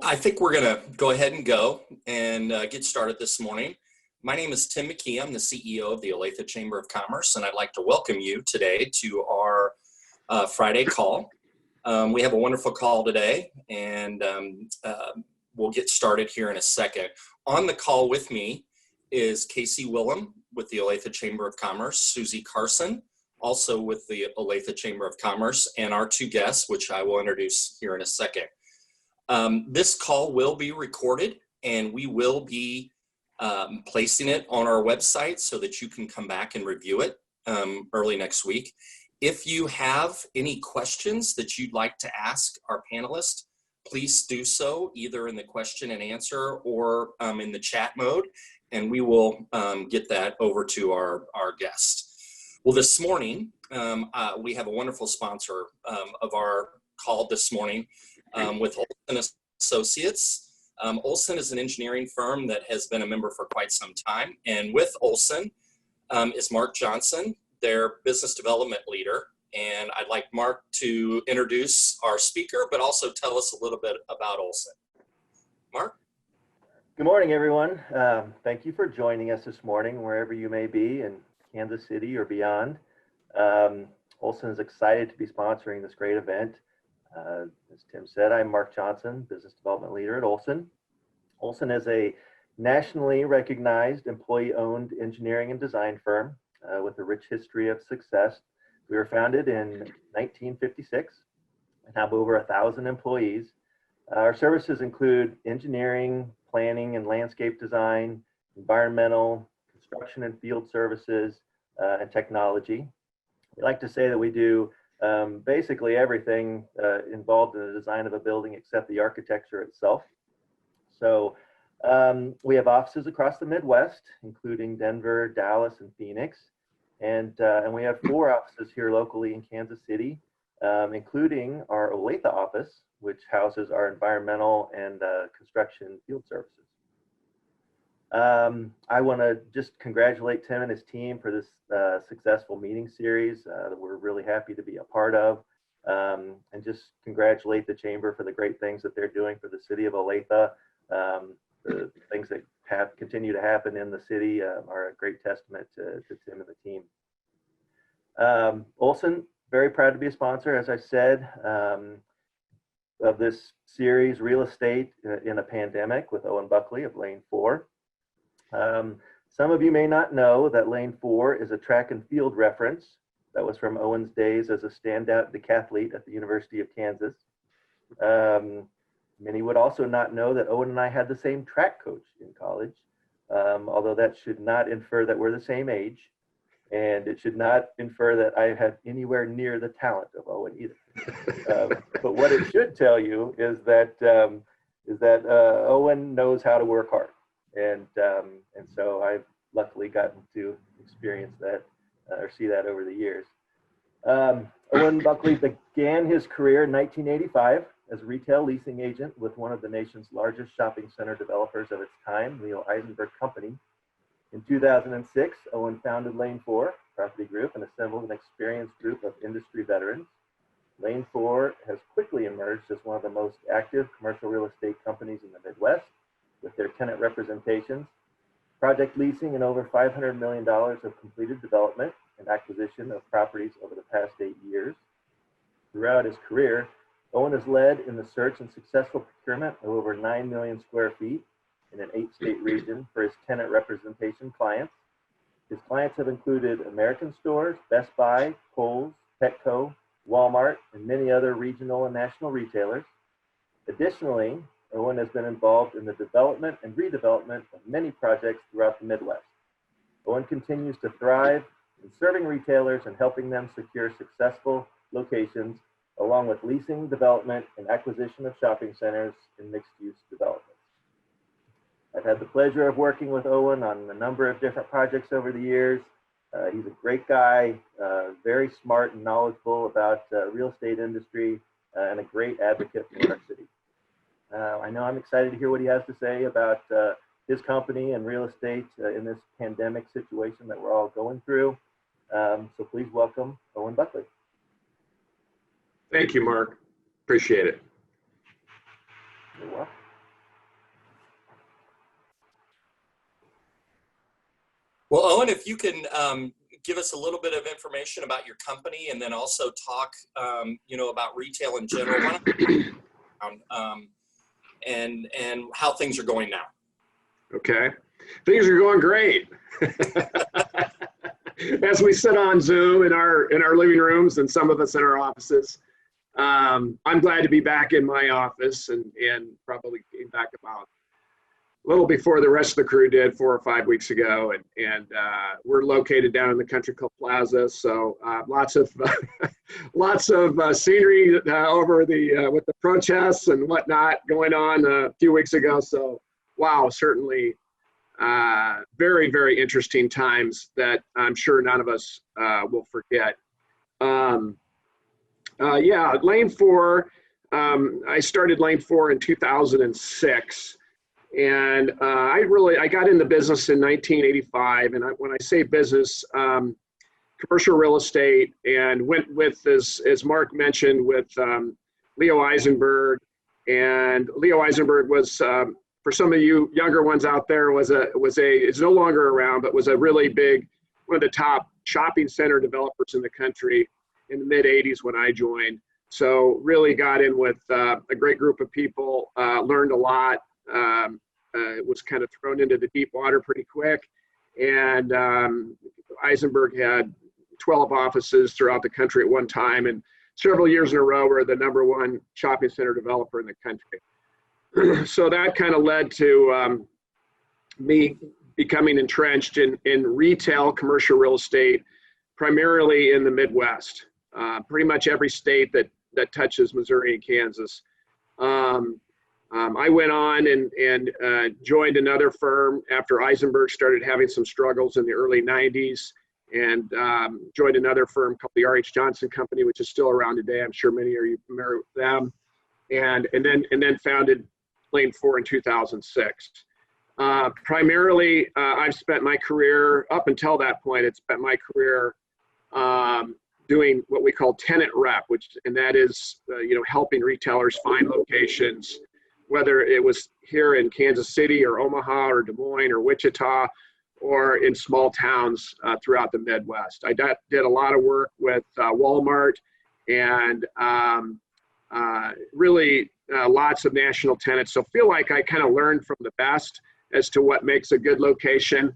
I think we're going to go ahead and get started this morning. My name is Tim McKee. I'm the CEO of the Olathe Chamber of Commerce, and I'd like to welcome you today to our Friday call. We have a wonderful call today, and we'll get started here in a second. On the call with me is Casey Willem with the Olathe Chamber of Commerce, Susie Carson, also with the Olathe Chamber of Commerce, and our two guests, which I will introduce here in a second. This call will be recorded, and we will be placing it on our website so that you can come back and review it early next week. If you have any questions that you'd like to ask our panelists, please do so either in the question and answer or in the chat mode, and we will get that over to our guest. Well, this morning, we have a wonderful sponsor of our call this morning with Olsson Associates. Olsson is an engineering firm that has been a member for quite some time, and with Olsson is Mark Johnson, their business development leader. And I'd like Mark to introduce our speaker, but also tell us a little bit about Olsson. Mark? Good morning, everyone. Thank you for joining us this morning, wherever you may be in Kansas City or beyond. Olsson is excited to be sponsoring this great event. As Tim said, I'm Mark Johnson, business development leader at Olsson. Olsson is a nationally recognized employee-owned engineering and design firm with a rich history of success. We were founded in 1956 and have over 1,000 employees. Our services include engineering, planning and landscape design, environmental, construction and field services, and technology. We like to say that we do basically everything involved in the design of a building except the architecture itself. So we have offices across the Midwest, including Denver, Dallas, and Phoenix. And we have 4 offices here locally in Kansas City, including our Olathe office, which houses our environmental and construction field services. I want to just congratulate Tim and his team for this successful meeting series that we're really happy to be a part of, and just congratulate the Chamber for the great things that they're doing for the city of Olathe. The things that continue to happen in the city are a great testament to Tim and the team. Olsson, very proud to be a sponsor, as I said, of this series, Real Estate in a Pandemic, with Owen Buckley of Lane 4. Some of you may not know that Lane 4 is a track and field reference that was from Owen's days as a standout decathlete at the University of Kansas. Many would also not know that Owen and I had the same track coach in college, although that should not infer that we're the same age, and it should not infer that I had anywhere near the talent of Owen either. But what it should tell you is that Owen knows how to work hard, and so I've luckily gotten to experience that or see that over the years. Owen Buckley began his career in 1985 as a retail leasing agent with one of the nation's largest shopping center developers of its time, Leo Eisenberg Company. In 2006, Owen founded Lane 4 Property Group and assembled an experienced group of industry veterans. Lane 4 has quickly emerged as one of the most active commercial real estate companies in the Midwest, with their tenant representations, project leasing, and over $500 million of completed development and acquisition of properties over the past 8 years. Throughout his career, Owen has led in the search and successful procurement of over 9 million square feet in an 8-state region for his tenant representation clients. His clients have included American Stores, Best Buy, Kohl's, Petco, Walmart, and many other regional and national retailers. Additionally, Owen has been involved in the development and redevelopment of many projects throughout the Midwest. Owen continues to thrive in serving retailers and helping them secure successful locations, along with leasing, development, and acquisition of shopping centers and mixed-use developments. I've had the pleasure of working with Owen on a number of different projects over the years. He's a great guy, very smart and knowledgeable about the real estate industry, and a great advocate for our city. I know I'm excited to hear what he has to say about his company and real estate in this pandemic situation that we're all going through. So please welcome Owen Buckley. Thank you, Mark. Appreciate it. You're welcome. Owen, if you can give us a little bit of information about your company, and then also talk, about retail in general. Why don't and how things are going now. Okay, things are going great. As we sit on Zoom in our living rooms, and some of us in our offices, I'm glad to be back in my office, and probably came back about a little before the rest of the crew did 4 or 5 weeks ago, and we're located down in the Country Club Plaza, so lots of scenery over with the protests and whatnot going on a few weeks ago. So wow, certainly very, very interesting times that I'm sure none of us will forget. Lane 4, I started Lane 4 in 2006. And I got in the business in 1985. And when I say business, commercial real estate, and went with, as Mark mentioned, with Leo Eisenberg. And Leo Eisenberg was, for some of you younger ones out there, is no longer around, but was a really big, one of the top shopping center developers in the country in the mid 80s when I joined. So really got in with a great group of people, learned a lot. Was kind of thrown into the deep water pretty quick. And Eisenberg had 12 offices throughout the country at one time, and several years in a row were the #1 shopping center developer in the country. So that kind of led to me becoming entrenched in retail commercial real estate, primarily in the Midwest, pretty much every state that touches Missouri and Kansas. I went on and joined another firm after Eisenberg started having some struggles in the early 90s, and joined another firm called the R.H. Johnson Company, which is still around today. I'm sure many of you are familiar with them. And then founded Lane 4 in 2006. Primarily, I've spent my career, up until that point, doing what we call tenant rep, and that is, helping retailers find locations, whether it was here in Kansas City or Omaha or Des Moines or Wichita, or in small towns throughout the Midwest. I did a lot of work with Walmart, and really lots of national tenants. So feel like I kind of learned from the best as to what makes a good location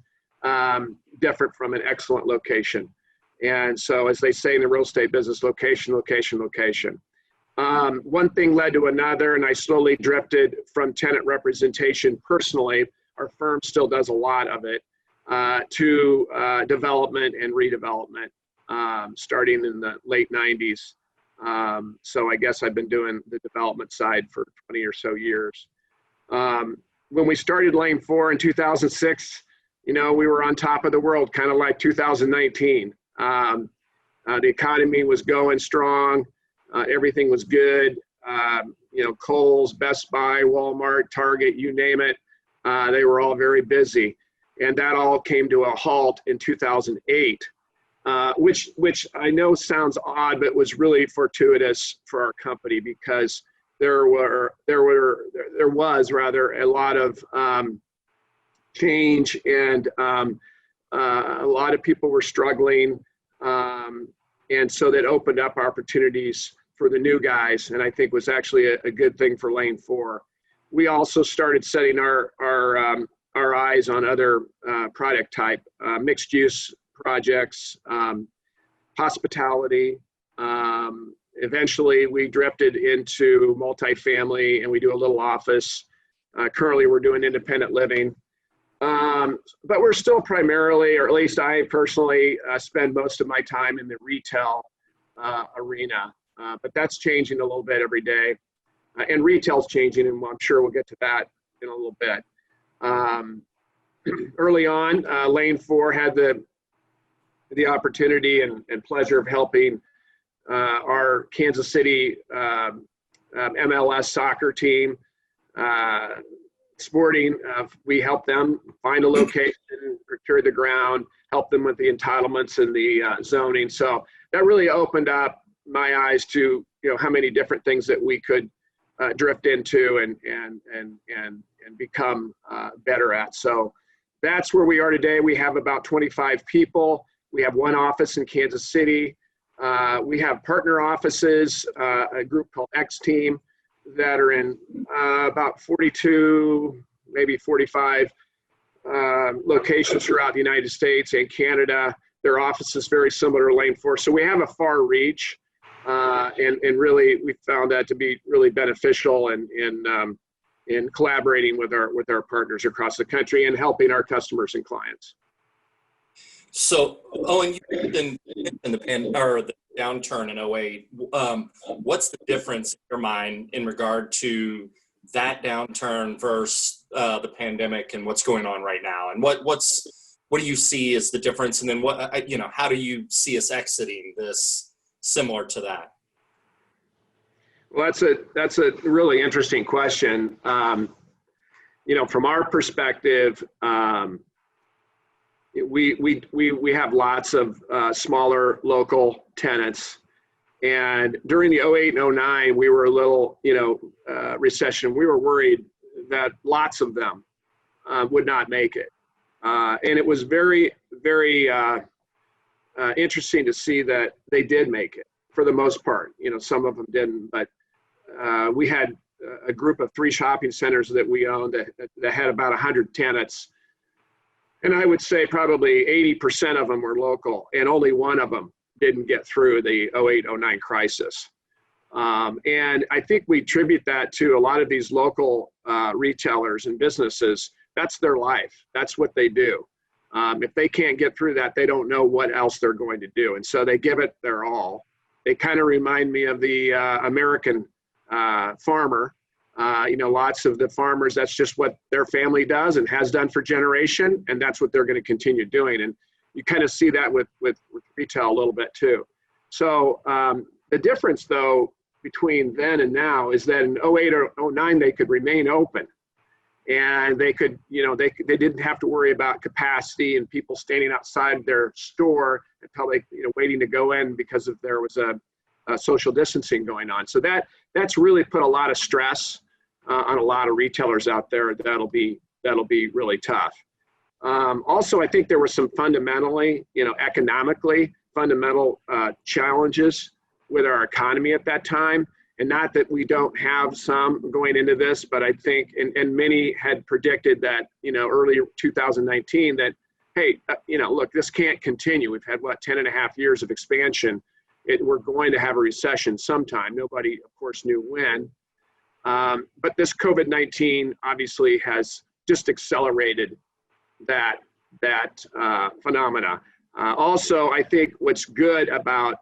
different from an excellent location. And so, as they say in the real estate business, location, location, location. One thing led to another, and I slowly drifted from tenant representation personally. Our firm still does a lot of it, to development and redevelopment, starting in the late 90s. So I guess I've been doing the development side for 20 or so years. When we started Lane 4 in 2006, we were on top of the world, kind of like 2019. The economy was going strong. Everything was good. Kohl's, Best Buy, Walmart, Target, you name it. They were all very busy. And that all came to a halt in 2008, which I know sounds odd, but was really fortuitous for our company, because there was a lot of change, and a lot of people were struggling. And so that opened up opportunities for the new guys, and I think was actually a good thing for Lane 4. We also started setting our eyes on other product type, mixed use projects, hospitality. Eventually we drifted into multifamily, and we do a little office. Currently we're doing independent living. But we're still primarily, or at least I personally, spend most of my time in the retail arena. But that's changing a little bit every day. And retail's changing, and I'm sure we'll get to that in a little bit. Early on, Lane 4 had the opportunity and pleasure of helping our Kansas City MLS soccer team, Sporting. We helped them find a location, procure the ground, help them with the entitlements and the zoning. So that really opened up my eyes to how many different things that we could drift into and become better at. So that's where we are today. We have about 25 people. We have one office in Kansas City. We have partner offices, a group called X Team, that are in about 42, maybe 45 locations throughout the United States and Canada. Their office is very similar to Lane 4. So we have a far reach, and really we found that to be really beneficial in collaborating with our partners across the country and helping our customers and clients. So, Owen, you've been in the downturn in '08. What's the difference in your mind in regard to that downturn versus the pandemic and what's going on right now? And what do you see as the difference? And then how do you see us exiting this similar to that? Well, that's a really interesting question. From our perspective, we have lots of smaller local tenants, and during the '08 and '09, we were a little, recession. We were worried that lots of them would not make it, and it was very, very interesting to see that they did make it for the most part. Some of them didn't, but we had a group of 3 shopping centers that we owned that had about 100 tenants. And I would say probably 80% of them were local, and only one of them didn't get through the '08, '09 crisis. And I think we attribute that to a lot of these local retailers and businesses. That's their life. That's what they do. If they can't get through that, they don't know what else they're going to do. And so they give it their all. They kind of remind me of the American farmer. Lots of the farmers, that's just what their family does and has done for generation, and that's what they're going to continue doing. And you kind of see that with retail a little bit too. So the difference though between then and now is that in '08 or '09 they could remain open, and they could, they didn't have to worry about capacity and people standing outside their store until they, waiting to go in because if there was a social distancing going on. So that's really put a lot of stress on a lot of retailers out there. That'll be really tough. Also, I think there were some fundamentally, economically fundamental challenges with our economy at that time. And not that we don't have some going into this, but I think, and many had predicted that, early 2019 that, hey, look, this can't continue. We've had 10 and a half years of expansion. We're going to have a recession sometime. Nobody, of course, knew when. But this COVID-19 obviously has just accelerated that phenomena. Also, I think what's good about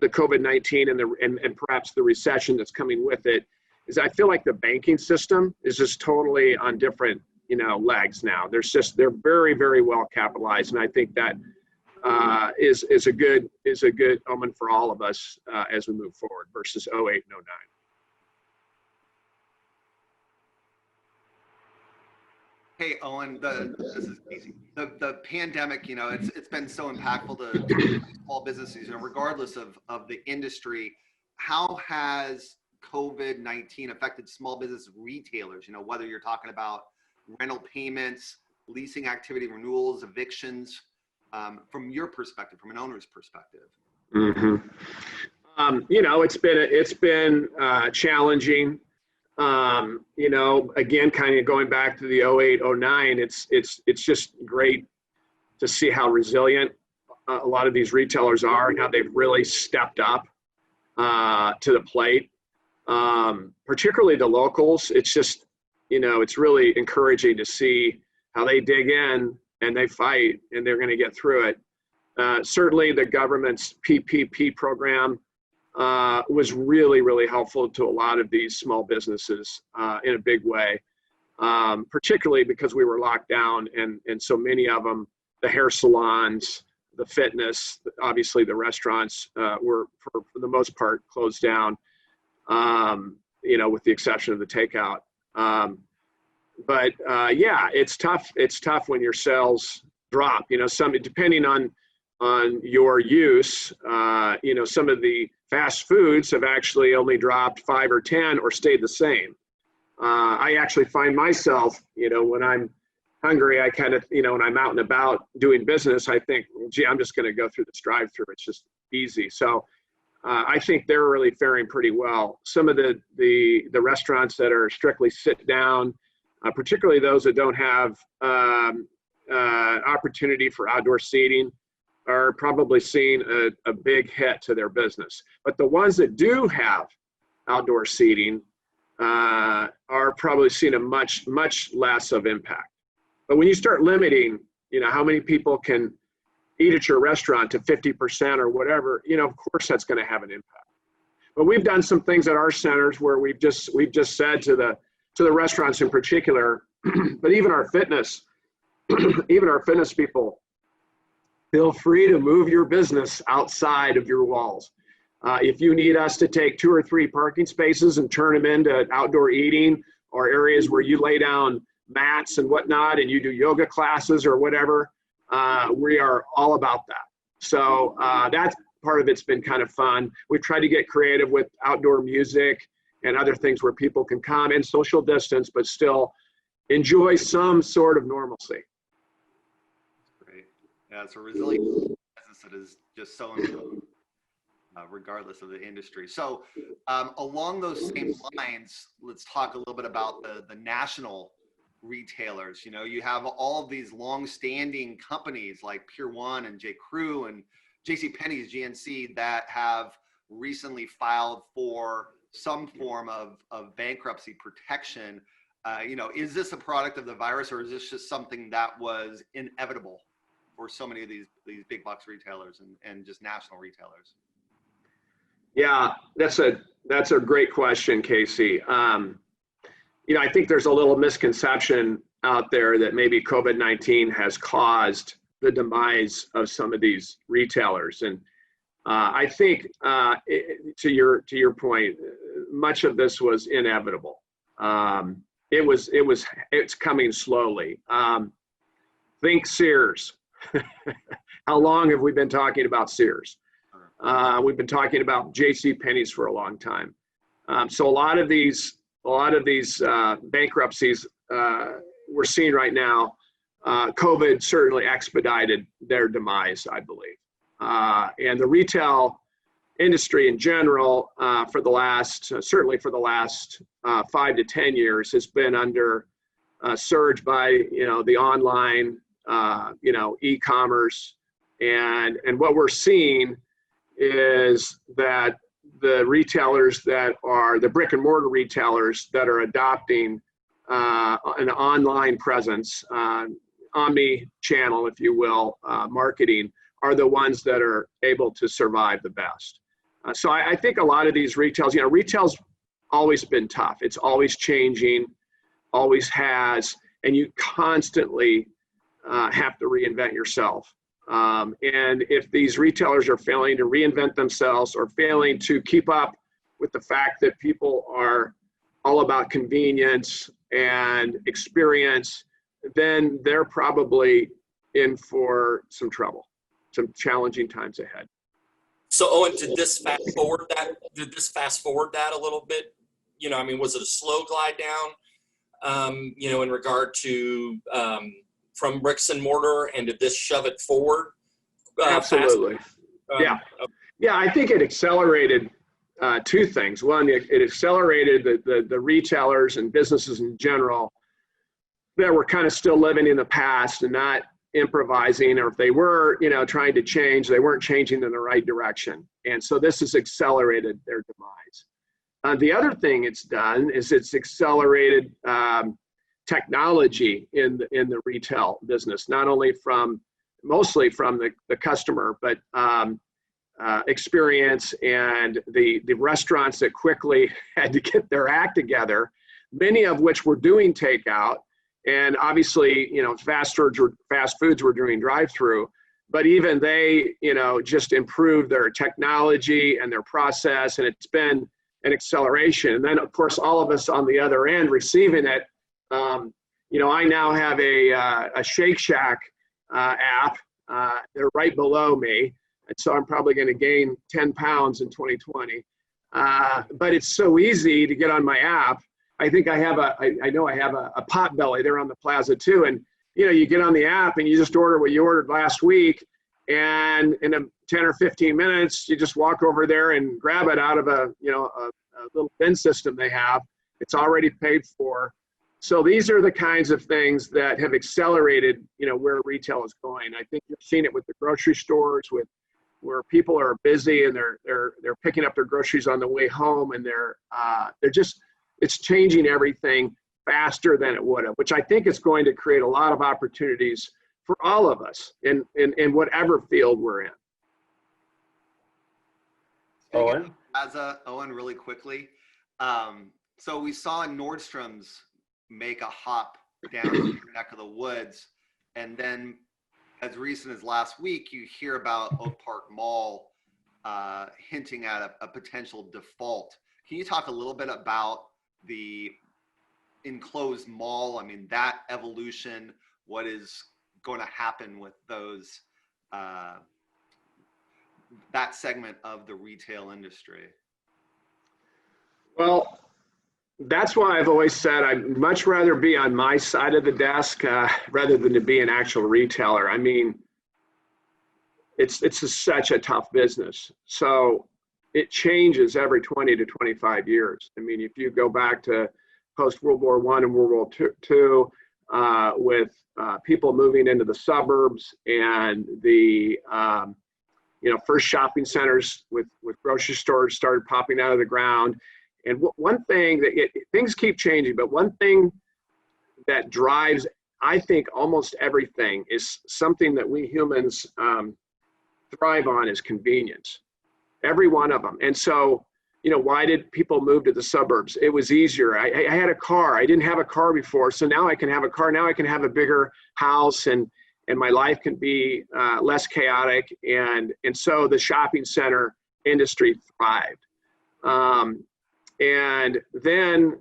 the COVID-19 and perhaps the recession that's coming with it is I feel like the banking system is just totally on different, legs now. They're very, very well capitalized, and I think that is a good omen for all of us as we move forward versus '08 and '09. Hey, Owen, this is Casey. The pandemic, it's been so impactful to small businesses, regardless of the industry. How has COVID-19 affected small business retailers? Whether you're talking about rental payments, leasing activity, renewals, evictions, from your perspective, from an owner's perspective. Mm-hmm. It's been challenging. Again, kind of going back to the '08, '09, it's just great to see how resilient a lot of these retailers are and how they've really stepped up to the plate. Particularly the locals, it's just, it's really encouraging to see how they dig in and they fight and they're going to get through it. Certainly the government's PPP program was really, really helpful to a lot of these small businesses in a big way, particularly because we were locked down and so many of them, the hair salons, the fitness, obviously the restaurants were for the most part closed down, with the exception of the takeout. But it's tough. It's tough when your sales drop, depending on your use, some of the fast foods have actually only dropped 5 or 10 or stayed the same. I actually find myself, when I'm Hungary, I kind of, when I'm out and about doing business, I think, gee, I'm just going to go through this drive-through. It's just easy. So I think they're really faring pretty well. Some of the restaurants that are strictly sit down, particularly those that don't have opportunity for outdoor seating, are probably seeing a big hit to their business. But the ones that do have outdoor seating are probably seeing a much less of impact. But when you start limiting, how many people can eat at your restaurant to 50% or whatever, of course that's going to have an impact. But we've done some things at our centers where we've just said to the restaurants in particular, but even our fitness people, feel free to move your business outside of your walls. If you need us to take 2 or 3 parking spaces and turn them into outdoor eating or areas where you lay down mats and whatnot and you do yoga classes or whatever, we are all about that. So that part of it's been kind of fun. We've tried to get creative with outdoor music and other things where people can come and social distance, but still enjoy some sort of normalcy. Great. Yeah, it's a resilient business that is just so important, regardless of the industry. So along those same lines, let's talk a little bit about the national retailers. You have all of these long-standing companies like Pier 1 and J. Crew and JCPenney's, GNC, that have recently filed for some form of bankruptcy protection. Is this a product of the virus, or is this just something that was inevitable for so many of these big box retailers and just national retailers? Yeah, that's a great question, Casey. I think there's a little misconception out there that maybe COVID-19 has caused the demise of some of these retailers. And I think to your point, much of this was inevitable. It's coming slowly. Think Sears. How long have we been talking about Sears? We've been talking about JCPenney's for a long time. So a lot of these bankruptcies we're seeing right now, COVID certainly expedited their demise, I believe. And the retail industry in general, certainly for the last 5 to 10 years, has been under surge by the online, e-commerce, and what we're seeing is that the retailers that are the brick and mortar retailers that are adopting an online presence, omni-channel, if you will, marketing, are the ones that are able to survive the best. So I think a lot of these retails, retail's always been tough. It's always changing, always has, and you constantly have to reinvent yourself. And if these retailers are failing to reinvent themselves or failing to keep up with the fact that people are all about convenience and experience, then they're probably in for some trouble, some challenging times ahead. So Owen, did this fast forward that a little bit? Was it a slow glide down, in regard to from bricks and mortar, and did this shove it forward? Absolutely. Yeah. I think it accelerated 2 things. One, it accelerated the retailers and businesses in general that were kind of still living in the past and not improvising, or if they were, trying to change, they weren't changing in the right direction. And so this has accelerated their demise. The other thing it's done is it's accelerated technology in the retail business, not only mostly from the customer, but experience and the restaurants that quickly had to get their act together, many of which were doing takeout. And obviously, fast foods were doing drive-through, but even they, just improved their technology and their process, and it's been an acceleration. And then, of course, all of us on the other end receiving it, I now have a Shake Shack app. They're right below me, and so I'm probably going to gain 10 pounds in 2020. But it's so easy to get on my app. I think I know I have a Potbelly there on the plaza too, and you get on the app and you just order what you ordered last week, and in 10 or 15 minutes, you just walk over there and grab it out of a little bin system they have. It's already paid for. So these are the kinds of things that have accelerated, where retail is going. I think you've seen it with the grocery stores, where people are busy and they're picking up their groceries on the way home, and it's changing everything faster than it would have, which I think is going to create a lot of opportunities for all of us in whatever field we're in. Owen? Owen, really quickly. So we saw Nordstrom's make a hop down to your neck of the woods, and then as recent as last week, you hear about Oak Park Mall hinting at a potential default. Can you talk a little bit about the enclosed mall? I mean, that evolution, what is going to happen with those, that segment of the retail industry? Well, that's why I've always said I'd much rather be on my side of the desk rather than to be an actual retailer. I mean, it's such a tough business. So it changes every 20 to 25 years. I mean, if you go back to post-World War I and World War II, with people moving into the suburbs and the first shopping centers with grocery stores started popping out of the ground. And one thing things keep changing, but one thing that drives, I think, almost everything is something that we humans thrive on is convenience. Every one of them. And so, why did people move to the suburbs? It was easier. I had a car. I didn't have a car before. So now I can have a car. Now I can have a bigger house, and my life can be less chaotic. And so the shopping center industry thrived. And then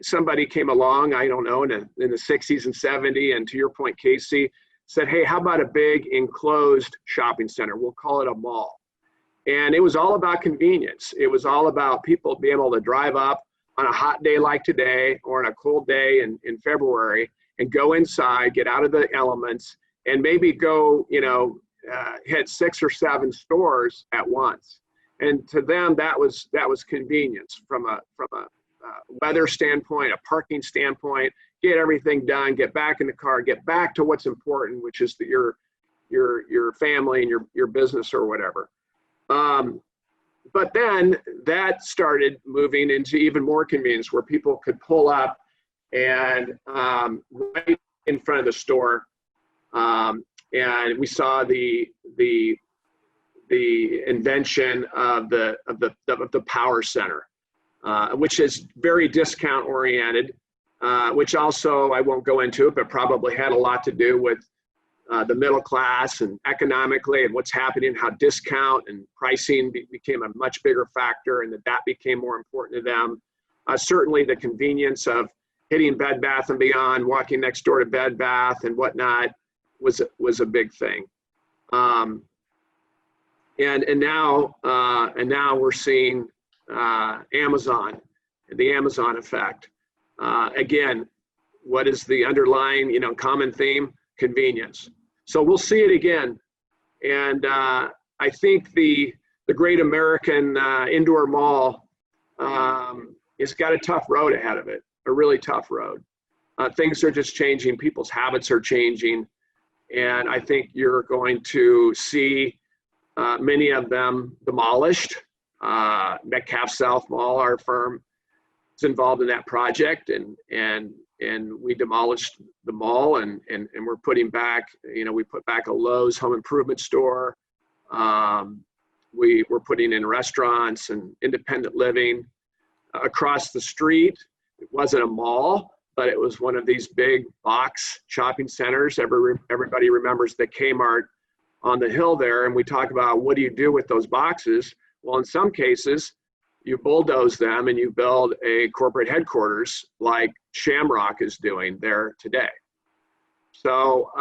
somebody came along, I don't know, in the 60s and 70s, and to your point, Casey, said, hey, how about a big enclosed shopping center? We'll call it a mall. And it was all about convenience. It was all about people being able to drive up on a hot day like today or on a cold day in February and go inside, get out of the elements, and maybe go, hit 6 or 7 stores at once. And to them, that was convenience from a weather standpoint, a parking standpoint. Get everything done, get back in the car, get back to what's important, which is your family and your business or whatever. But then that started moving into even more convenience, where people could pull up and right in front of the store, and we saw the invention of the power center, which is very discount oriented, which also I won't go into it, but probably had a lot to do with the middle class and economically and what's happening, how discount and pricing became a much bigger factor, and that became more important to them. Certainly the convenience of hitting Bed Bath & Beyond, walking next door to Bed Bath and whatnot was a big thing. And now we're seeing Amazon, the Amazon effect. Again, what is the underlying common theme? Convenience. So we'll see it again. And I think the great American indoor mall has got a tough road ahead of it, a really tough road. Things are just changing. People's habits are changing. And I think you're going to see many of them demolished. Metcalf South Mall, our firm, is involved in that project, and we demolished the mall, and we're putting back, we put back a Lowe's home improvement store. We were putting in restaurants and independent living. Across the street, it wasn't a mall, but it was one of these big box shopping centers. Everybody remembers the Kmart on the hill there, and we talk about, what do you do with those boxes? Well, in some cases, you bulldoze them and you build a corporate headquarters like Shamrock is doing there today. So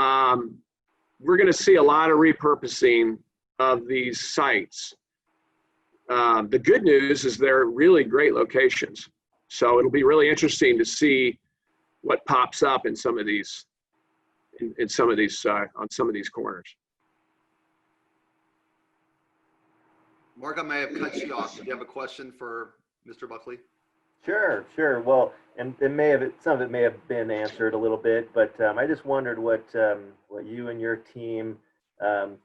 we're going to see a lot of repurposing of these sites. The good news is they're really great locations. So it'll be really interesting to see what pops up in some of these in some of these on some of these corners. Mark, I may have cut you off. Do you have a question for Mr. Buckley? Sure. Well, and some of it may have been answered a little bit, but I just wondered what you and your team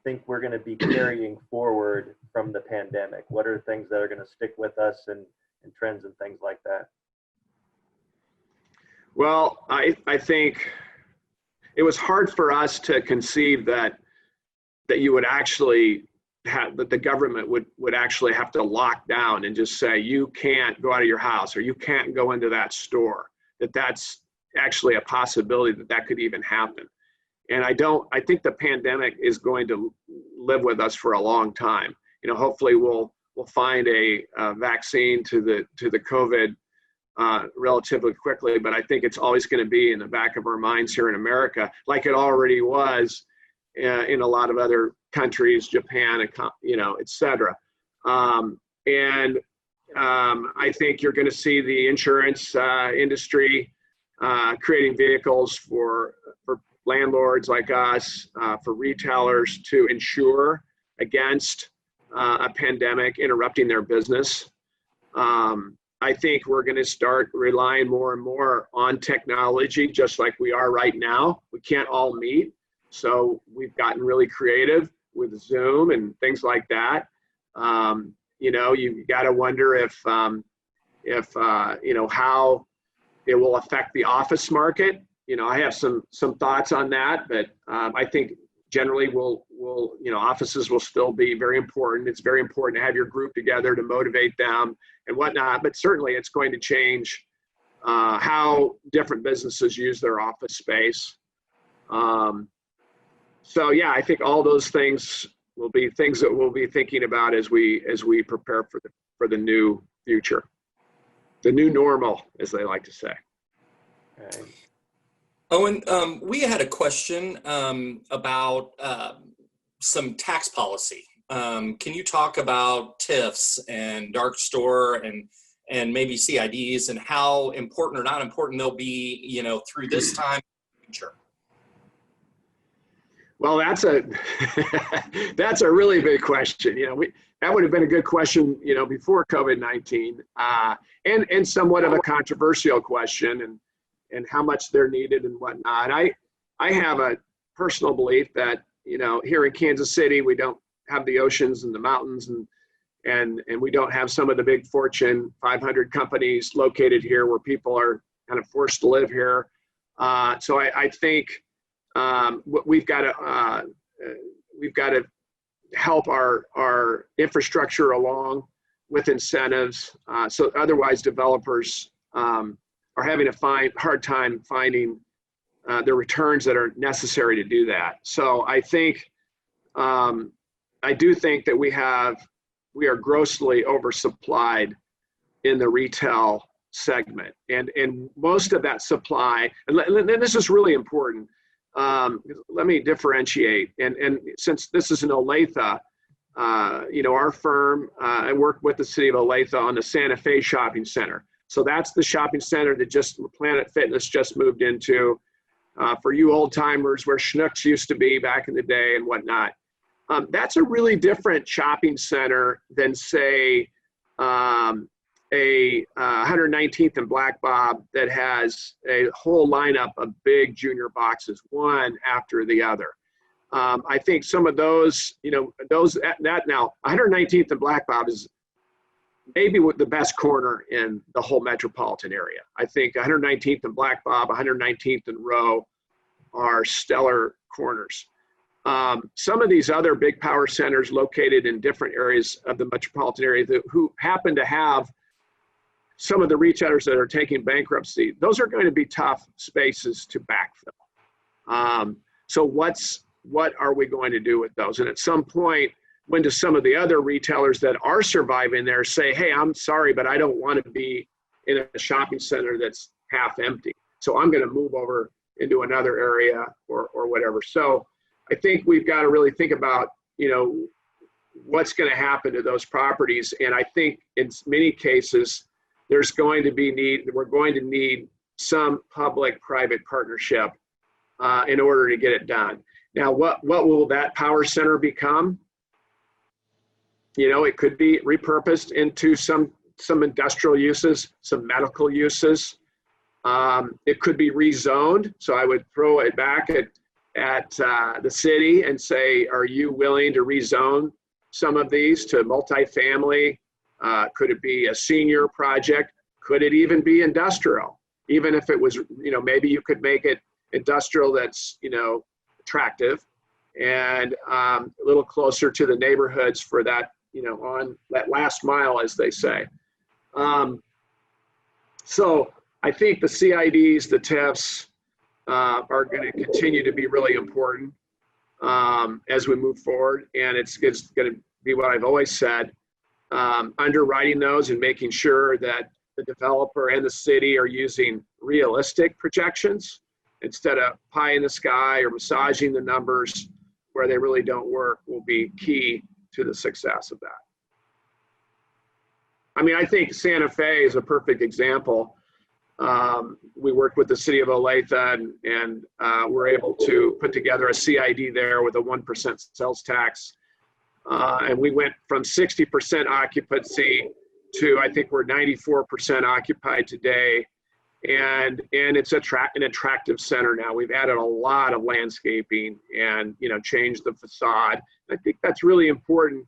think we're going to be carrying forward from the pandemic. What are things that are going to stick with us, and trends and things like that? Well, I think it was hard for us to conceive that you would actually that the government would actually have to lock down and just say, you can't go out of your house, or you can't go into that store, that's actually a possibility that could even happen. And I think the pandemic is going to live with us for a long time. Hopefully we'll find a vaccine to the COVID relatively quickly, but I think it's always going to be in the back of our minds here in America, like it already was in a lot of other countries, Japan, et cetera. I think you're going to see the insurance industry creating vehicles for landlords like us, for retailers to insure against a pandemic interrupting their business. I think we're going to start relying more and more on technology, just like we are right now. We can't all meet, so we've gotten really creative with Zoom and things like that. You got to wonder if how it will affect the office market. I have some thoughts on that, but I think generally offices will still be very important. It's very important to have your group together to motivate them and whatnot, but certainly it's going to change how different businesses use their office space. So yeah, I think all those things will be things that we'll be thinking about as we prepare for the new future, the new normal, as they like to say. Okay. Owen, we had a question about some tax policy. Can you talk about TIFs and dark store and maybe CIDs, and how important or not important they'll be, through this time in the future? Well, that's a really big question. That would have been a good question, before COVID-19, and somewhat of a controversial question, and how much they're needed and whatnot. I have a personal belief that, here in Kansas City, we don't have the oceans and the mountains, and we don't have some of the big Fortune 500 companies located here where people are kind of forced to live here. So I think we've got to help our infrastructure along with incentives. So otherwise developers are having a hard time finding the returns that are necessary to do that. So I think, I do think that we are grossly oversupplied in the retail segment, and most of that supply, and this is really important. Let me differentiate, and since this is an Olathe, our firm, I work with the city of Olathe on the Santa Fe Shopping Center. So that's the shopping center that Planet Fitness just moved into. For you old timers, where Schnucks used to be back in the day and whatnot. That's a really different shopping center than, say, a 119th and Black Bob that has a whole lineup of big junior boxes, one after the other. I think some of those, now 119th and Black Bob is maybe the best corner in the whole metropolitan area. I think 119th and Black Bob, 119th and Row are stellar corners. Some of these other big power centers located in different areas of the metropolitan area who happen to have some of the retailers that are taking bankruptcy, those are going to be tough spaces to backfill. So what are we going to do with those? And at some point, when do some of the other retailers that are surviving there say, hey, I'm sorry, but I don't want to be in a shopping center that's half empty, so I'm going to move over into another area or whatever. So I think we've got to really think about, what's going to happen to those properties. And I think in many cases, we're going to need some public-private partnership in order to get it done. Now, what will that power center become? It could be repurposed into some industrial uses, some medical uses. It could be rezoned. So I would throw it back at the city and say, are you willing to rezone some of these to multifamily? Could it be a senior project? Could it even be industrial? Even if it was, maybe you could make it industrial that's, attractive and a little closer to the neighborhoods for that, on that last mile, as they say. So I think the CIDs, the TIFs are going to continue to be really important as we move forward. And it's going to be what I've always said, underwriting those and making sure that the developer and the city are using realistic projections instead of pie in the sky or massaging the numbers where they really don't work will be key to the success of that. I mean, I think Santa Fe is a perfect example. We worked with the city of Olathe and we're able to put together a CID there with a 1% sales tax. And we went from 60% occupancy to, I think we're 94% occupied today. And it's an attractive center now. We've added a lot of landscaping and, changed the facade. I think that's really important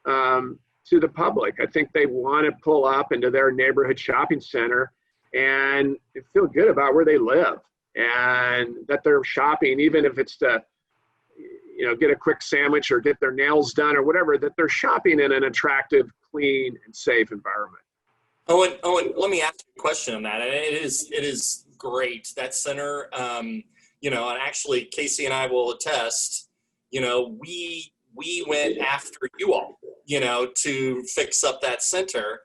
to the public. I think they want to pull up into their neighborhood shopping center and feel good about where they live and that they're shopping, even if it's to, get a quick sandwich or get their nails done or whatever, that they're shopping in an attractive, clean, and safe environment. Owen, let me ask you a question on that. And it is great, that center, and actually Casey and I will attest, we went after you all, to fix up that center.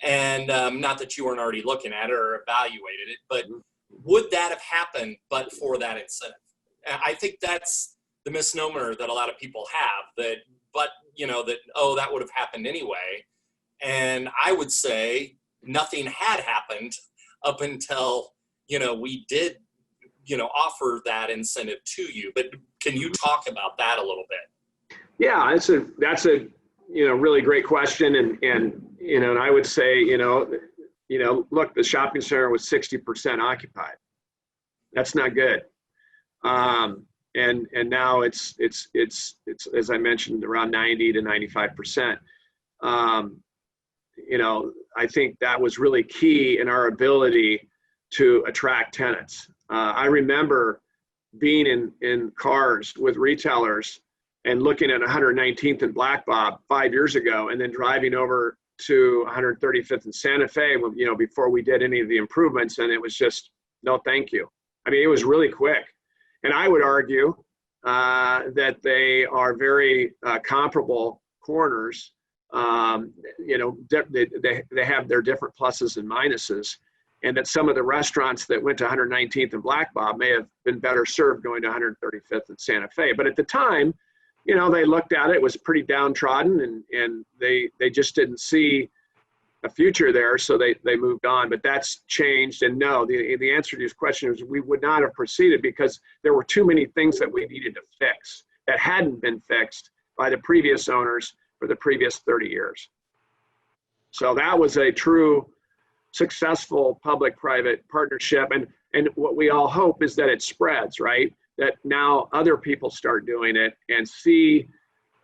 And not that you weren't already looking at it or evaluated it, but would that have happened but for that incentive? I think that's the misnomer that a lot of people have, that that would have happened anyway. And I would say nothing had happened up until, we did, offer that incentive to you. But can you talk about that a little bit? Yeah, that's a really great question. And I would say, look, the shopping center was 60% occupied. That's not good. And now it's as I mentioned, around 90 to 95%. I think that was really key in our ability to attract tenants. I remember being in cars with retailers and looking at 119th and Black Bob 5 years ago, and then driving over to 135th and Santa Fe, before we did any of the improvements, and it was just, no, thank you. I mean, it was really quick. And I would argue that they are very comparable corners. They have their different pluses and minuses, and that some of the restaurants that went to 119th and Black Bob may have been better served going to 135th and Santa Fe. But at the time, they looked at it was pretty downtrodden, and they just didn't see a future there, so they moved on. But that's changed, and no, the answer to this question is we would not have proceeded because there were too many things that we needed to fix that hadn't been fixed by the previous owners for the previous 30 years. So that was a true successful public-private partnership, and what we all hope is that it spreads, right? That now other people start doing it and see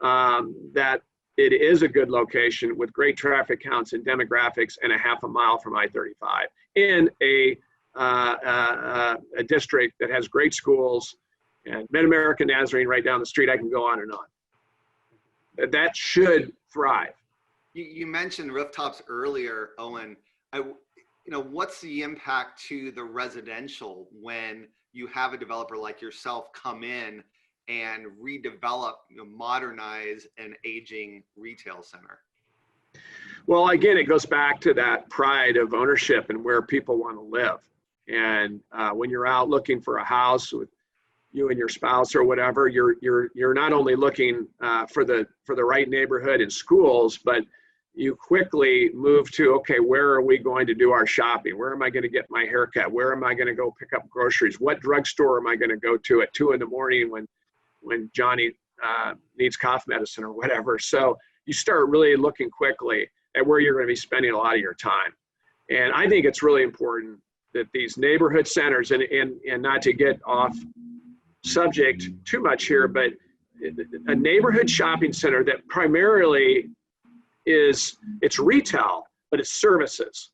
that it is a good location with great traffic counts and demographics and a half a mile from I-35 in a district that has great schools and Mid-American Nazarene right down the street. I can go on and on. That should thrive. You mentioned rooftops earlier, Owen. What's the impact to the residential when you have a developer like yourself come in and redevelop, modernize an aging retail center? Well, again, it goes back to that pride of ownership and where people want to live. And when you're out looking for a house with you and your spouse or whatever, you're not only looking for the right neighborhood and schools, but you quickly move to, okay, where are we going to do our shopping? Where am I going to get my haircut? Where am I going to go pick up groceries? What drugstore am I going to go to at 2 a.m. when Johnny needs cough medicine or whatever? So you start really looking quickly at where you're going to be spending a lot of your time. And I think it's really important that these neighborhood centers, and not to get off subject too much here, but a neighborhood shopping center that primarily it's retail, but it's services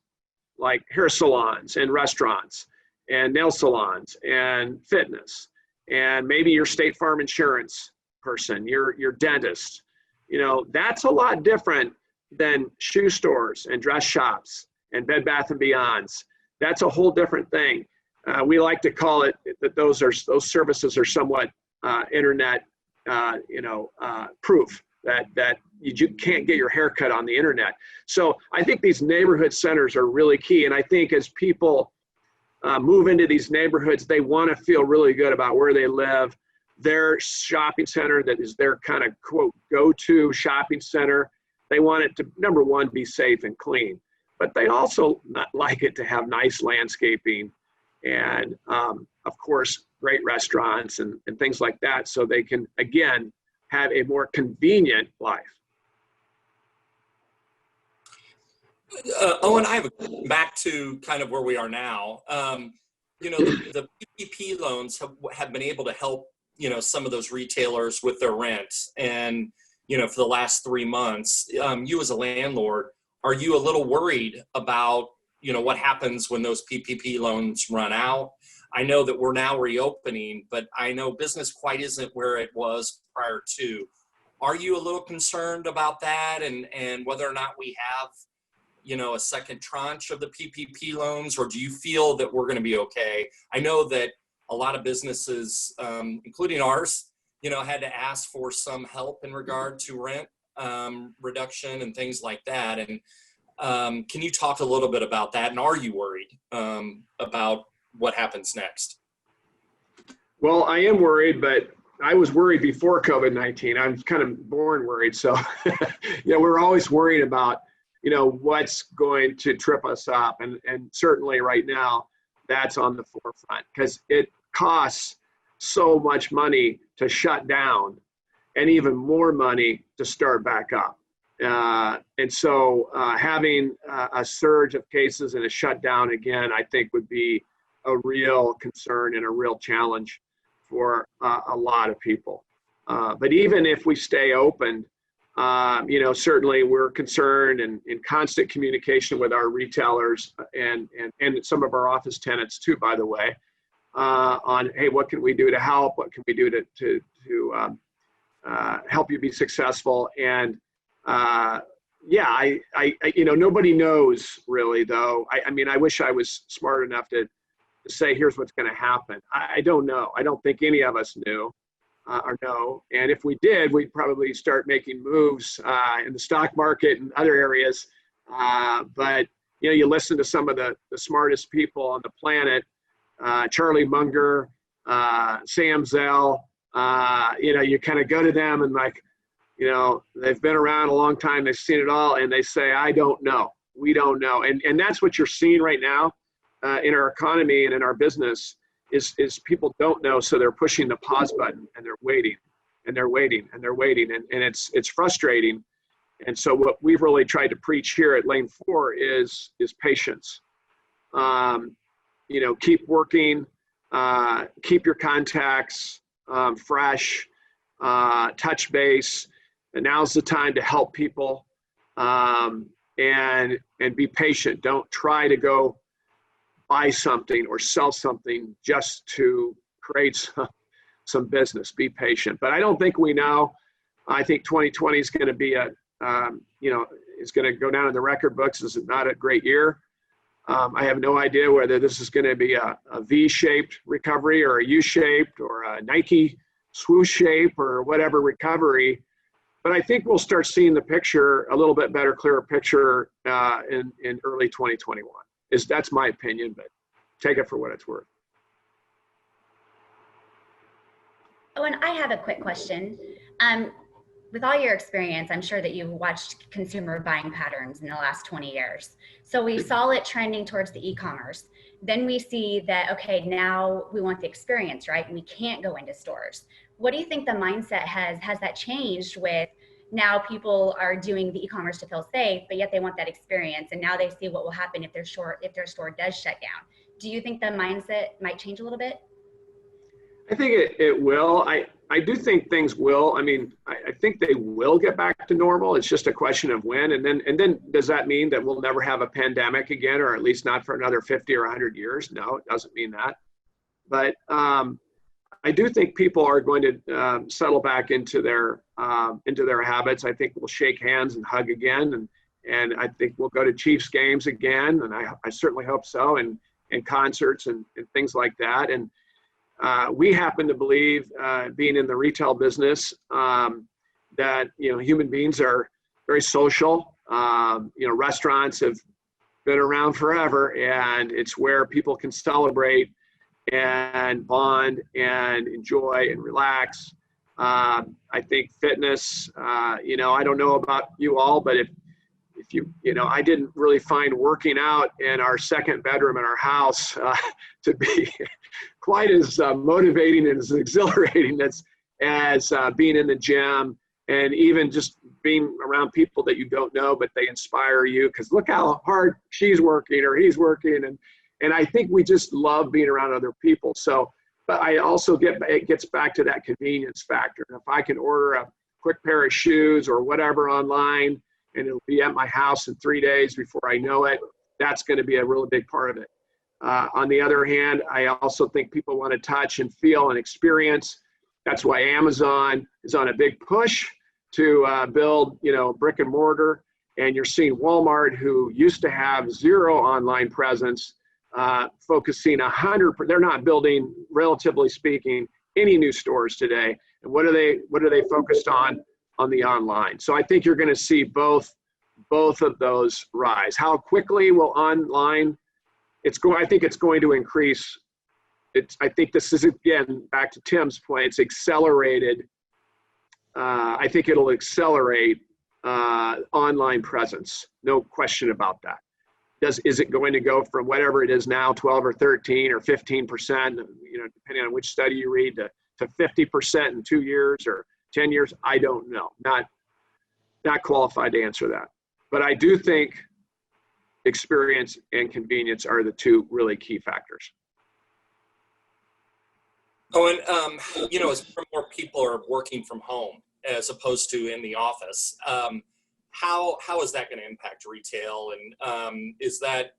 like hair salons and restaurants and nail salons and fitness, and maybe your State Farm insurance person, your dentist. You know, that's a lot different than shoe stores and dress shops and Bed Bath and Beyonds. That's a whole different thing. We like to call it that those services are somewhat internet proof that you can't get your hair cut on the internet. So I think these neighborhood centers are really key. And I think as people move into these neighborhoods, they want to feel really good about where they live, their shopping center that is their kind of quote go-to shopping center. They want it to, number one, be safe and clean, but they also like it to have nice landscaping and of course, great restaurants and things like that, so they can, again, have a more convenient life. Owen, I have back to kind of where we are now. The PPP loans have been able to help, some of those retailers with their rent. And, for the last 3 months, you as a landlord, are you a little worried about, what happens when those PPP loans run out? I know that we're now reopening, but I know business quite isn't where it was prior to. Are you a little concerned about that and whether or not we have, a second tranche of the PPP loans, or do you feel that we're going to be okay? I know that a lot of businesses, including ours, had to ask for some help in regard to rent reduction and things like that. And can you talk a little bit about that? And are you worried about what happens next? Well, I am worried, but I was worried before COVID-19. I'm kind of born worried. So, we're always worried about, what's going to trip us up. And certainly right now, that's on the forefront because it costs so much money to shut down and even more money to start back up. And so having a surge of cases and a shutdown again, I think would be a real concern and a real challenge for a lot of people. But even if we stay open, certainly we're concerned and in constant communication with our retailers and some of our office tenants too, by the way, on, hey, what can we do to help? What can we do to help you be successful? And nobody knows really, though. I wish I was smart enough to say, here's what's going to happen. I don't know. I don't think any of us knew or know. And if we did, we'd probably start making moves in the stock market and other areas. But, you listen to some of the smartest people on the planet, Charlie Munger, Sam Zell, you kind of go to them and like, they've been around a long time, they've seen it all, and they say, I don't know. We don't know. And that's what you're seeing right now in our economy and in our business is people don't know, so they're pushing the pause button and they're waiting and they're waiting and they're waiting. And it's frustrating. And so what we've really tried to preach here at Lane 4 is patience. Keep working, keep your contacts fresh, touch base. And now's the time to help people and be patient. Don't try to go buy something or sell something just to create some business. Be patient. But I don't think we know. I think 2020 is going to be it's going to go down in the record books as not a great year. I have no idea whether this is going to be a V-shaped recovery or a U-shaped or a Nike swoosh shape or whatever recovery. But I think we'll start seeing the picture, a little bit better, clearer picture in early 2021. That's my opinion, but take it for what it's worth. Oh, and I have a quick question. with all your experience, I'm sure that you've watched consumer buying patterns in the last 20 years. So we saw it trending towards the e-commerce. Then we see that, okay, now we want the experience, right? And we can't go into stores. What do you think the mindset has that changed with now people are doing the e-commerce to feel safe, but yet they want that experience. And now they see what will happen if their store does shut down. Do you think the mindset might change a little bit? I think it will. I do think things will. I mean, I think they will get back to normal. It's just a question of when. And then does that mean that we'll never have a pandemic again, or at least not for another 50 or 100 years? No, it doesn't mean that. But I do think people are going to settle back into their habits. I think we'll shake hands and hug again, and I think we'll go to Chiefs games again, and I certainly hope so, and concerts and things like that. And we happen to believe, being in the retail business, that human beings are very social. Restaurants have been around forever, and it's where people can celebrate and bond and enjoy and relax. I think fitness, I don't know about you all, but if you, I didn't really find working out in our second bedroom in our house to be quite as motivating and as exhilarating as being in the gym, and even just being around people that you don't know, but they inspire you because look how hard she's working or he's working. And I think we just love being around other people. So, but I also it gets back to that convenience factor. If I can order a quick pair of shoes or whatever online, and it'll be at my house in 3 days before I know it, that's going to be a really big part of it. On the other hand, I also think people want to touch and feel and experience. That's why Amazon is on a big push to build, brick and mortar. And you're seeing Walmart, who used to have zero online presence, focusing 100%. They're not building, relatively speaking, any new stores today. And what are they focused on the online? So I think you're going to see both of those rise. How quickly will online? I think it's going to increase. I think this is, again, back to Tim's point, it's accelerated. I think it'll accelerate online presence. No question about that. Is it going to go from whatever it is now, 12 or 13 or 15%, depending on which study you read, to 50% in 2 years or 10 years? I don't know. Not qualified to answer that. But I do think experience and convenience are the two really key factors. Owen, as more people are working from home as opposed to in the office, how is that going to impact retail? And is that,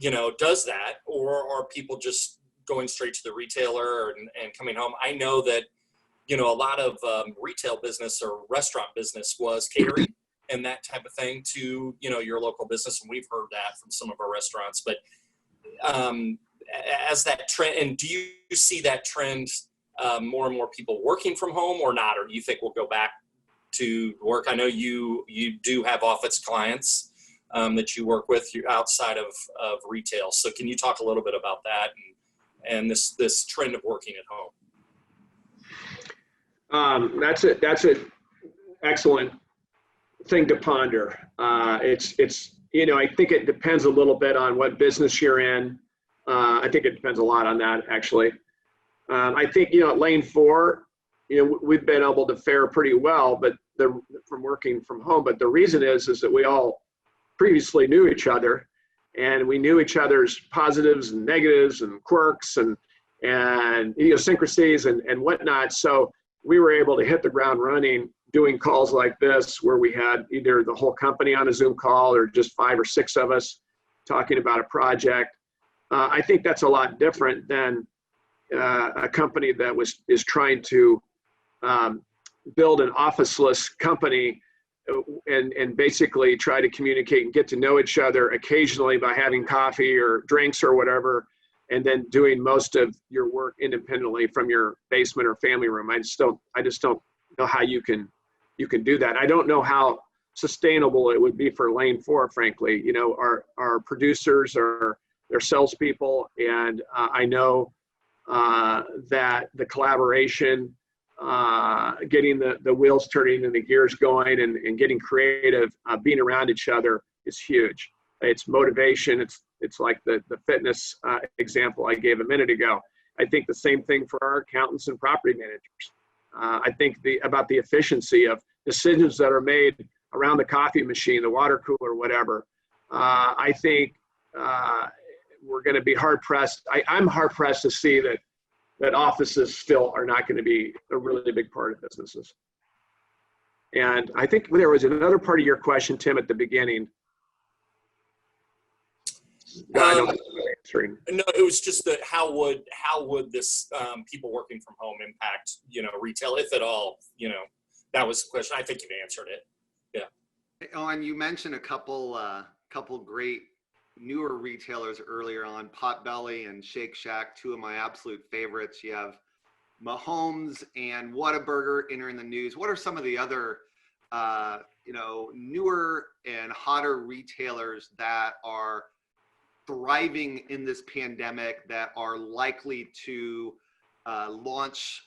does that, or are people just going straight to the retailer and coming home? I know that, a lot of retail business or restaurant business was catering and that type of thing to, your local business. And we've heard that from some of our restaurants. But as that trend, and do you see that trend, more and more people working from home or not? Or do you think we'll go back to work? I know you do have office clients that you work with outside of retail. So can you talk a little bit about that and this trend of working at home? That's an excellent thing to ponder. I think it depends a little bit on what business you're in. I think it depends a lot on that, actually. I think, at Lane 4, we've been able to fare pretty well, but from working from home. But the reason is that we all previously knew each other, and we knew each other's positives and negatives and quirks and idiosyncrasies and whatnot. So we were able to hit the ground running doing calls like this, where we had either the whole company on a Zoom call or just 5 or 6 of us talking about a project. I think that's a lot different than a company that is trying to build an officeless company and basically try to communicate and get to know each other occasionally by having coffee or drinks or whatever, and then doing most of your work independently from your basement or family room. I just don't know how you can do that. I don't know how sustainable it would be for Lane 4, frankly. Our producers are their salespeople, and I know that the collaboration getting the wheels turning and the gears going and getting creative, being around each other is huge. It's motivation. It's like the fitness example I gave a minute ago. I think the same thing for our accountants and property managers. I think about the efficiency of decisions that are made around the coffee machine, the water cooler, whatever. I think we're going to be hard pressed. I'm hard pressed to see that offices still are not going to be a really big part of businesses. And I think there was another part of your question, Tim, at the beginning. No, it was just that how would this people working from home impact, retail, if at all? That was the question. I think you've answered it. Yeah. Oh, and you mentioned a couple great newer retailers earlier on, Potbelly and Shake Shack, two of my absolute favorites. You have Mahomes and Whataburger entering the news. What are some of the other newer and hotter retailers that are thriving in this pandemic, that are likely to launch,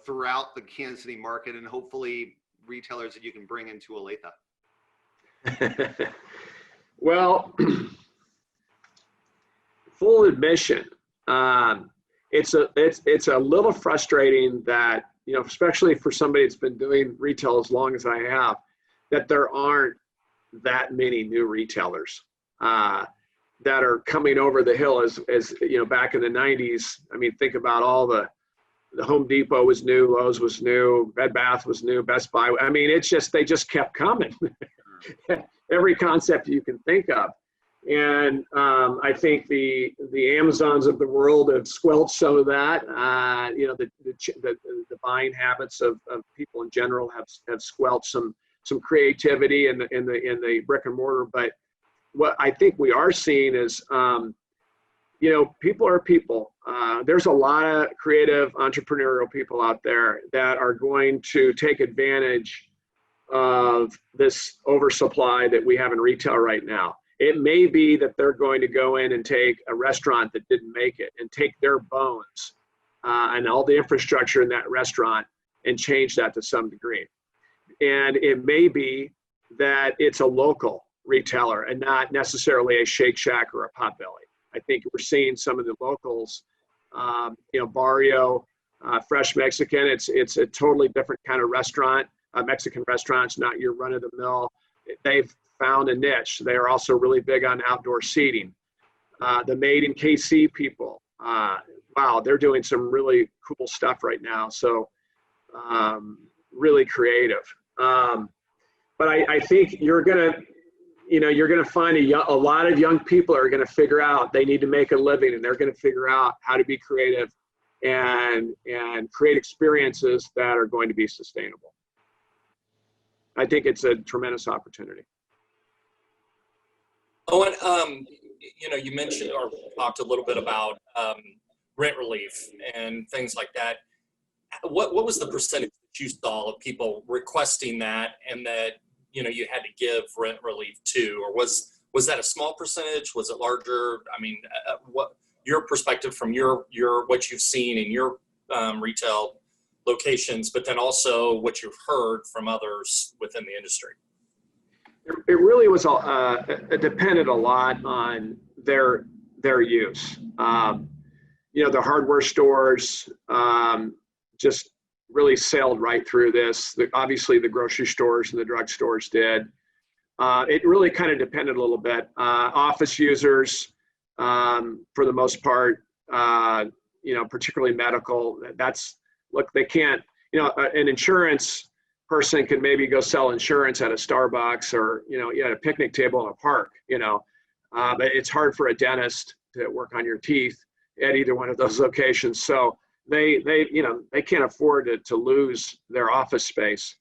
throughout the Kansas City market, and hopefully retailers that you can bring into Olathe? Well, full admission, it's a little frustrating that, especially for somebody that's been doing retail as long as I have, that there aren't that many new retailers that are coming over the hill as back in the 90s. I mean, think about all the Home Depot was new, Lowe's was new, Bed Bath was new, Best Buy. I mean, they just kept coming. Every concept you can think of. And I think the Amazons of the world have squelched some of that. The buying habits of people in general have squelched some creativity in the brick and mortar. But what I think we are seeing is, people are people. There's a lot of creative entrepreneurial people out there that are going to take advantage of this oversupply that we have in retail right now. It may be that they're going to go in and take a restaurant that didn't make it and take their bones and all the infrastructure in that restaurant and change that to some degree. And it may be that it's a local retailer and not necessarily a Shake Shack or a Potbelly. I think we're seeing some of the locals, Barrio, Fresh Mexican. It's a totally different kind of restaurant. Mexican restaurants, not your run-of-the-mill. They've found a niche. They are also really big on outdoor seating. The Made in KC people, wow, they're doing some really cool stuff right now. So really creative. But I think you're gonna find a lot of young people are gonna figure out they need to make a living, and they're gonna figure out how to be creative and create experiences that are going to be sustainable. I think it's a tremendous opportunity. Owen, you mentioned or talked a little bit about rent relief and things like that. What was the percentage that you saw of people requesting that, and that you had to give rent relief to, or was that a small percentage? Was it larger? I mean, what your perspective from your what you've seen in your retail locations, but then also what you've heard from others within the industry? It really was it depended a lot on their use. The hardware stores just really sailed right through this. Obviously, the grocery stores and the drug stores did. It really kind of depended a little bit. Office users, for the most part, particularly medical. They can't. An insurance person can maybe go sell insurance at a Starbucks or at a picnic table in a park. But it's hard for a dentist to work on your teeth at either one of those locations. So they can't afford to lose their office space.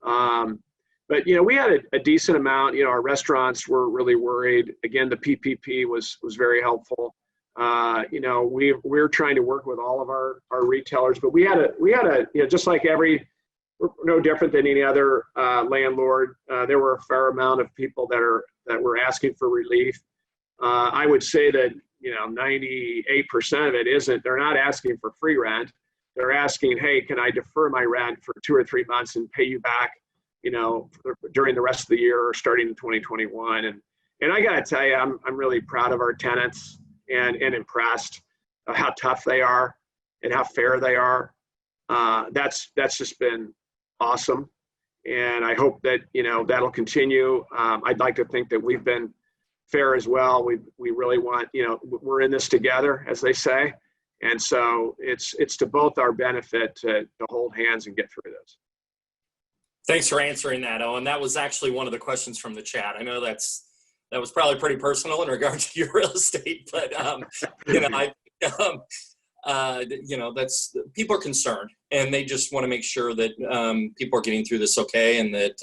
But we had a decent amount. Our restaurants were really worried. Again, the PPP was very helpful. We're trying to work with all of our retailers, but we had a just like we're no different than any other landlord. There were a fair amount of people that were asking for relief. I would say that 98% of it isn't. They're not asking for free rent. they're asking, hey, can I defer my rent for 2 or 3 months and pay you back, during the rest of the year or starting in 2021. And I got to tell you, I'm really proud of our tenants and impressed of how tough they are and how fair they are. That's just been awesome. And I hope that, that'll continue. I'd like to think that we've been fair as well. We really want, we're in this together, as they say. And so it's to both our benefit to hold hands and get through this. Thanks for answering that, Owen. That was actually one of the questions from the chat. I know that was probably pretty personal in regards to your real estate, but that's, people are concerned and they just want to make sure that people are getting through this okay, and that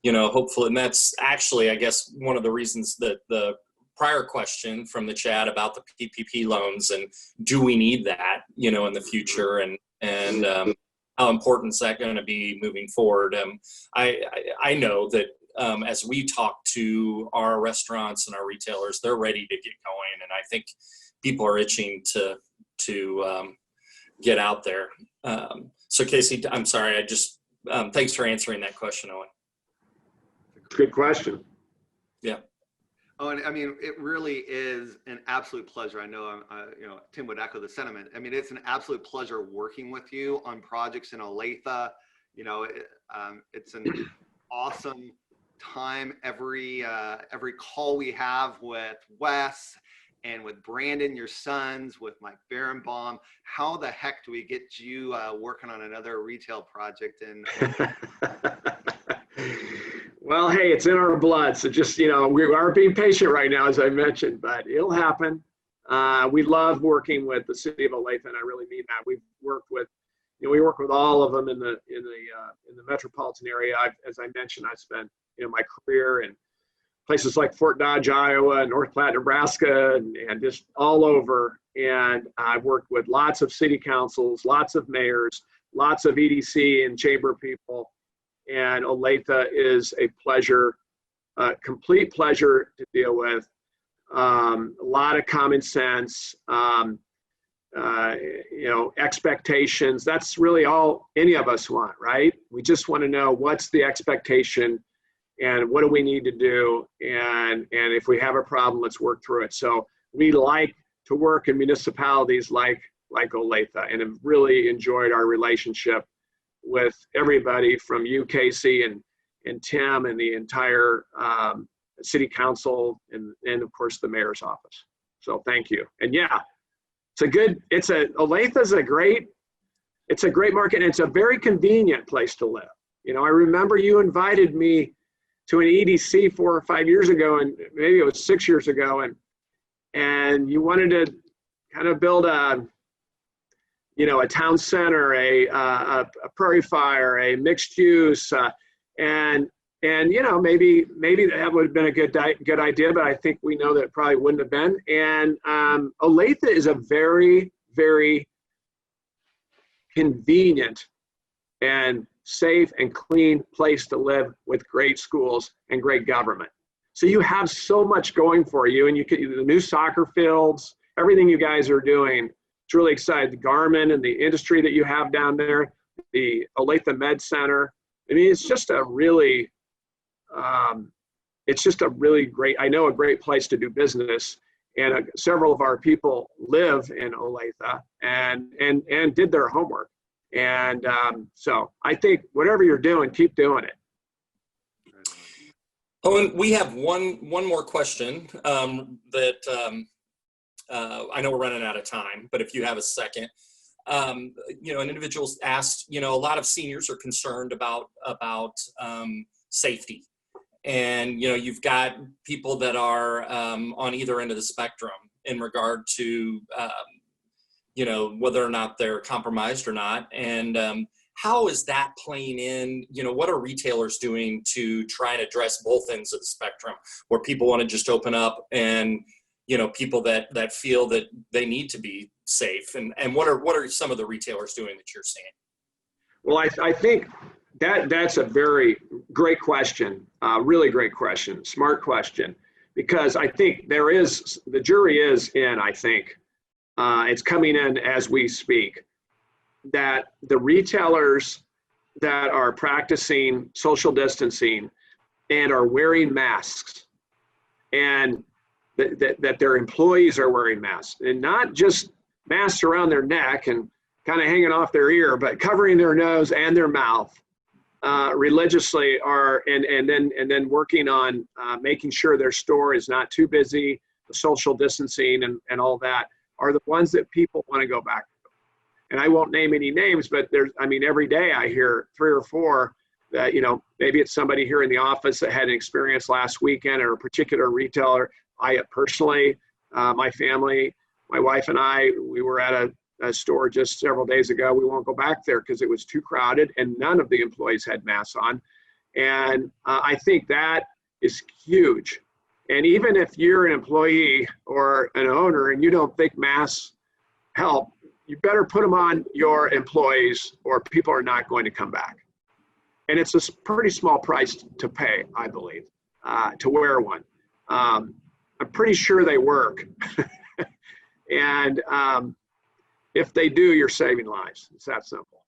hopefully, and that's actually, I guess, one of the reasons that the prior question from the chat about the PPP loans and do we need that, in the future, and how important is that going to be moving forward? I know that as we talk to our restaurants and our retailers, they're ready to get going, and I think people are itching to get out there. So Casey, I'm sorry, thanks for answering that question, Owen. Good question. Yeah. Oh, and I mean, it really is an absolute pleasure. I know, Tim would echo the sentiment. I mean, it's an absolute pleasure working with you on projects in Olathe. It's an awesome time every call we have with Wes and with Brandon, your sons, with Mike Berenbaum. How the heck do we get you working on another retail project? Well, hey, it's in our blood. So just, we are being patient right now, as I mentioned, but it'll happen. We love working with the city of Olathe, and I really mean that. We've worked with, we work with all of them in the metropolitan area. As I mentioned, I spent, my career in places like Fort Dodge, Iowa, North Platte, Nebraska, and just all over. And I've worked with lots of city councils, lots of mayors, lots of EDC and chamber people. And Olathe is a pleasure, complete pleasure to deal with. A lot of common sense, expectations. That's really all any of us want, right? We just want to know what's the expectation and what do we need to do. And if we have a problem, let's work through it. So we like to work in municipalities like Olathe, and have really enjoyed our relationship with everybody from you, Casey, and Tim, and the entire city council, and of course the mayor's office. So thank you. And yeah, Olathe is a great market, and it's a very convenient place to live. I remember you invited me to an EDC 4 or 5 years ago, and maybe it was 6 years ago, and you wanted to kind of build a town center, a prairie fire, a mixed use, and maybe that would have been a good idea, but I think we know that it probably wouldn't have been. And Olathe is a very, very convenient and safe and clean place to live, with great schools and great government. So you have so much going for you, and the new soccer fields, everything you guys are doing. It's really exciting. The Garmin and the industry that you have down there, the Olathe Med Center. I mean, it's just a really great, I know, a great place to do business. And several of our people live in Olathe and did their homework. And so I think whatever you're doing, keep doing it. Owen, we have one more question that I know we're running out of time, but if you have a second, an individual asked, a lot of seniors are concerned about safety, and you've got people that are on either end of the spectrum in regard to whether or not they're compromised or not, and how is that playing in? What are retailers doing to try and address both ends of the spectrum, where people want to just open up, and people that feel that they need to be safe, and what are some of the retailers doing that you're seeing? Well, I think that's a very great question, really great question, smart question, because I think the jury is in, I think. It's coming in as we speak. that the retailers that are practicing social distancing and are wearing masks, and that their employees are wearing masks, and not just masks around their neck and kind of hanging off their ear, but covering their nose and their mouth religiously, and then working on making sure their store is not too busy, the social distancing and all that, are the ones that people want to go back to. And I won't name any names, but every day I hear 3 or 4 that, maybe it's somebody here in the office that had an experience last weekend, or a particular retailer. I personally, my family, my wife and I, we were at a store just several days ago. We won't go back there because it was too crowded and none of the employees had masks on. And I think that is huge. And even if you're an employee or an owner and you don't think masks help, you better put them on your employees, or people are not going to come back. And it's a pretty small price to pay, I believe, to wear one. I'm pretty sure they work. And if they do, you're saving lives. It's that simple.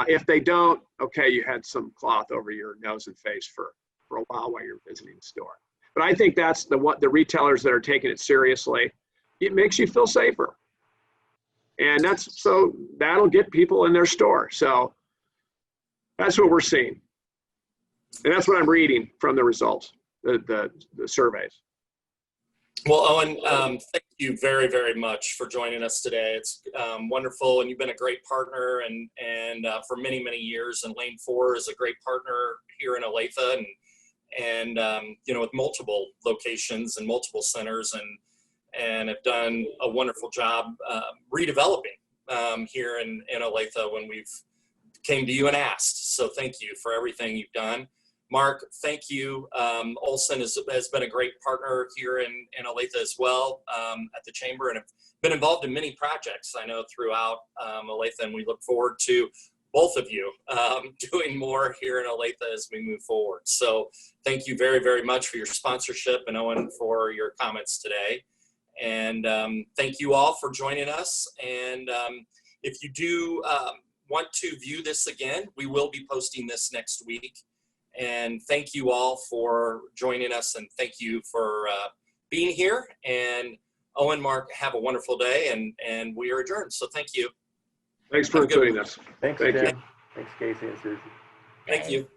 If they don't, okay, you had some cloth over your nose and face for a while you're visiting the store. But I think that's the retailers that are taking it seriously. It makes you feel safer. And that'll get people in their store. So that's what we're seeing. And that's what I'm reading from the results, the surveys. Well, Owen, thank you very, very much for joining us today. It's wonderful, and you've been a great partner and for many, many years. And Lane 4 is a great partner here in Olathe, and with multiple locations and multiple centers, and have done a wonderful job redeveloping here in Olathe when we've came to you and asked. So thank you for everything you've done. Mark, thank you. Olsson has been a great partner here in Olathe as well at the Chamber, and have been involved in many projects, I know, throughout Olathe, and we look forward to both of you doing more here in Olathe as we move forward. So thank you very, very much for your sponsorship, and Owen for your comments today. And thank you all for joining us. And if you do want to view this again, we will be posting this next week. And thank you all for joining us, and thank you for being here. And Owen, Mark, have a wonderful day, and we are adjourned. So thank you. Thanks for including us. Thanks, Tim. Thanks, Casey and Susie. Thank you.